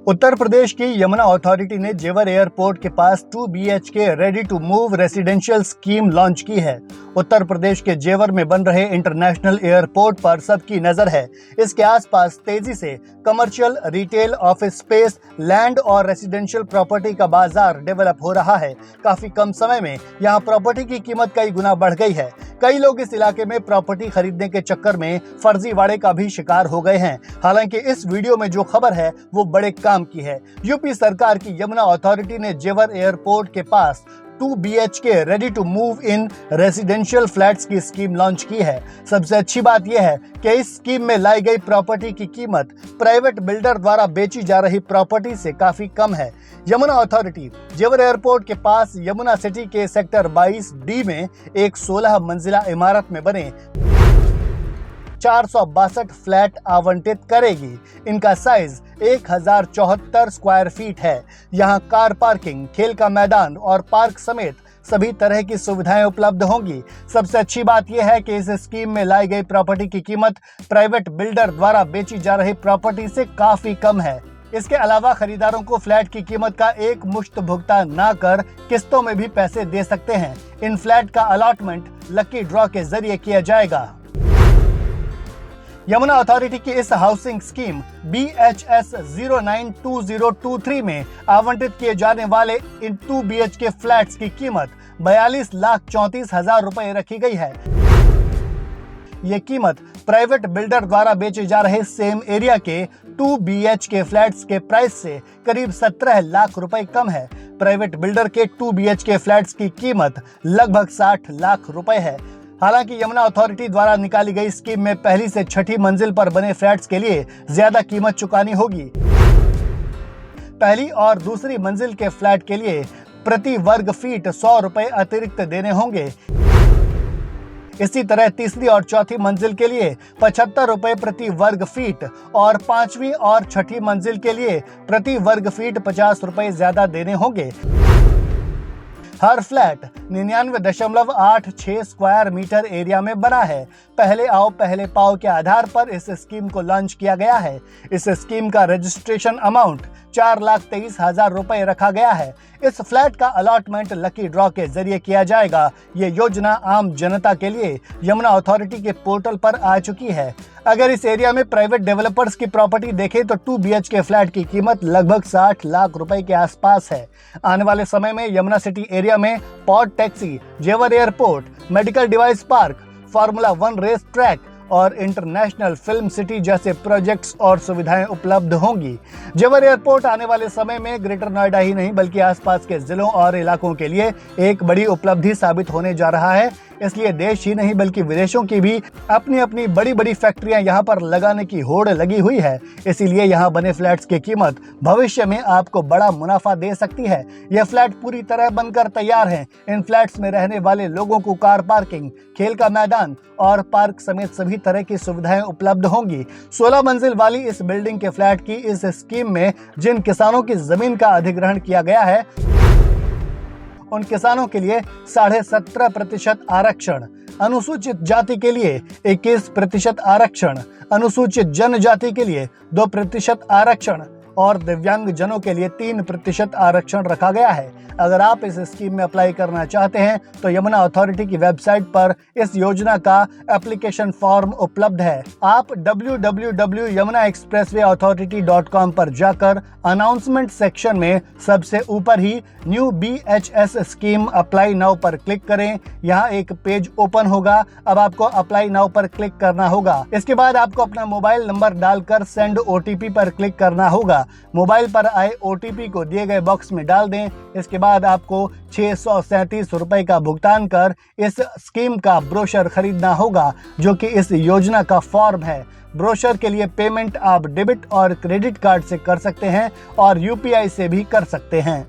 उत्तर प्रदेश की यमुना अथॉरिटी ने जेवर एयरपोर्ट के पास 2 BHK ready to move residential scheme launch की है। उत्तर प्रदेश के जेवर में बन रहे इंटरनेशनल एयरपोर्ट पर सबकी नजर है। इसके आसपास तेजी से commercial, retail, office space, land और रेसिडेंशियल प्रॉपर्टी का बाजार डेवलप हो रहा है। काफी कम समय में यहाँ प्रॉपर्टी की कीमत कई गुना बढ़ गई है। कई लोग इस इलाके में प्रॉपर्टी खरीदने के चक्कर में फर्जीवाड़े का भी शिकार हो गए हैं। हालांकि इस वीडियो में जो खबर है वो बड़े काम की है। यूपी सरकार की यमुना अथॉरिटी ने जेवर एयरपोर्ट के पास 2 BHK ready to move in residential flats की स्कीम लॉन्च की है। सबसे अच्छी बात यह है कि इस स्कीम में लाई गई प्रॉपर्टी की कीमत प्राइवेट बिल्डर द्वारा बेची जा रही प्रॉपर्टी से काफी कम है। यमुना अथॉरिटी जेवर एयरपोर्ट के पास यमुना सिटी के सेक्टर 22D में एक 16 मंजिला इमारत में बने 462 फ्लैट आवंटित करेगी। इनका साइज 1074 स्क्वायर फीट है। यहाँ कार पार्किंग, खेल का मैदान और पार्क समेत सभी तरह की सुविधाएं उपलब्ध होंगी। सबसे अच्छी बात यह है कि इस स्कीम में लाई गई प्रॉपर्टी की कीमत प्राइवेट बिल्डर द्वारा बेची जा रही प्रॉपर्टी से काफी कम है। इसके अलावा खरीदारों को फ्लैट की कीमत का एक मुश्त भुगतान न कर किस्तों में भी पैसे दे सकते हैं। इन फ्लैट का अलॉटमेंट लकी ड्रॉ के जरिए किया जाएगा। यमुना अथॉरिटी की इस हाउसिंग स्कीम BHS 092023 में आवंटित किए जाने वाले इन 2 BHK फ्लैट्स की कीमत 42,34,000 रुपए रखी गई है। ये कीमत प्राइवेट बिल्डर द्वारा बेचे जा रहे सेम एरिया के 2 BHK फ्लैट्स के प्राइस से करीब 17 लाख रुपए कम है। प्राइवेट बिल्डर के 2 BHK फ्लैट्स की कीमत लगभग 60 लाख रुपए है। हालांकि यमुना अथॉरिटी द्वारा निकाली गई स्कीम में पहली से छठी मंजिल पर बने फ्लैट्स के लिए ज्यादा कीमत चुकानी होगी। पहली और दूसरी मंजिल के फ्लैट के लिए प्रति वर्ग फीट 100 रुपए अतिरिक्त देने होंगे। इसी तरह तीसरी और चौथी मंजिल के लिए 75 रुपए प्रति वर्ग फीट और पांचवी और छठी मंजिल के लिए प्रति वर्ग फीट 50 रुपए ज्यादा देने होंगे। हर फ्लैट 99.86 स्क्वायर मीटर एरिया में बना है। पहले आओ पहले पाओ के आधार पर इस स्कीम को लॉन्च किया गया है। इस स्कीम का रजिस्ट्रेशन अमाउंट 4,23,000 रुपए रखा गया है। इस फ्लैट का अलॉटमेंट लकी ड्रॉ के जरिए किया जाएगा। ये योजना आम जनता के लिए यमुना अथॉरिटी के पोर्टल पर आ चुकी है। अगर इस एरिया में प्राइवेट डेवलपर्स की प्रॉपर्टी देखें तो 2 BHK फ्लैट की कीमत लगभग 60 लाख रुपए के आसपास है। आने वाले समय में यमुना सिटी एरिया में pod taxi, Jewar airport, medical device park, formula 1 race track और इंटरनेशनल फिल्म सिटी जैसे प्रोजेक्ट्स और सुविधाएं उपलब्ध होंगी। जेवर एयरपोर्ट आने वाले समय में ग्रेटर नोएडा ही नहीं बल्कि आसपास के जिलों और इलाकों के लिए एक बड़ी उपलब्धि साबित होने जा रहा है। इसलिए देश ही नहीं बल्कि विदेशों की भी अपनी अपनी बड़ी बड़ी फैक्ट्रियां यहां पर लगाने की होड़ लगी हुई है। इसीलिए यहां बने फ्लैट्स की कीमत भविष्य में आपको बड़ा मुनाफा दे सकती है। यह फ्लैट पूरी तरह बनकर तैयार हैं। इन फ्लैट्स में रहने वाले लोगों को कार पार्किंग, खेल का मैदान और पार्क समेत सभी तरह की सुविधाएं उपलब्ध होंगी। 16 मंजिल वाली इस बिल्डिंग के फ्लैट की इस स्कीम में जिन किसानों की जमीन का अधिग्रहण किया गया है उन किसानों के लिए 17.5% आरक्षण, अनुसूचित जाति के लिए 21% आरक्षण, अनुसूचित जनजाति के लिए 2% आरक्षण और दिव्यांग जनों के लिए 3% आरक्षण रखा गया है। अगर आप इस स्कीम में अप्लाई करना चाहते हैं तो यमुना अथॉरिटी की वेबसाइट पर इस योजना का एप्लीकेशन फॉर्म उपलब्ध है। आप www.yamunaexpresswayauthority.com पर जाकर अनाउंसमेंट सेक्शन में सबसे ऊपर ही new BHS scheme apply now पर क्लिक करें। यहाँ एक पेज ओपन होगा। अब आपको अप्लाई नाउ पर क्लिक करना होगा। इसके बाद आपको अपना मोबाइल नंबर डालकर सेंड OTP पर क्लिक करना होगा। मोबाइल पर आए OTP को दिए गए बॉक्स में डाल दें। इसके बाद आपको 637 रुपए का भुगतान कर इस स्कीम का ब्रोशर खरीदना होगा जो कि इस योजना का फॉर्म है। ब्रोशर के लिए पेमेंट आप डेबिट और क्रेडिट कार्ड से कर सकते हैं और UPI से भी कर सकते हैं।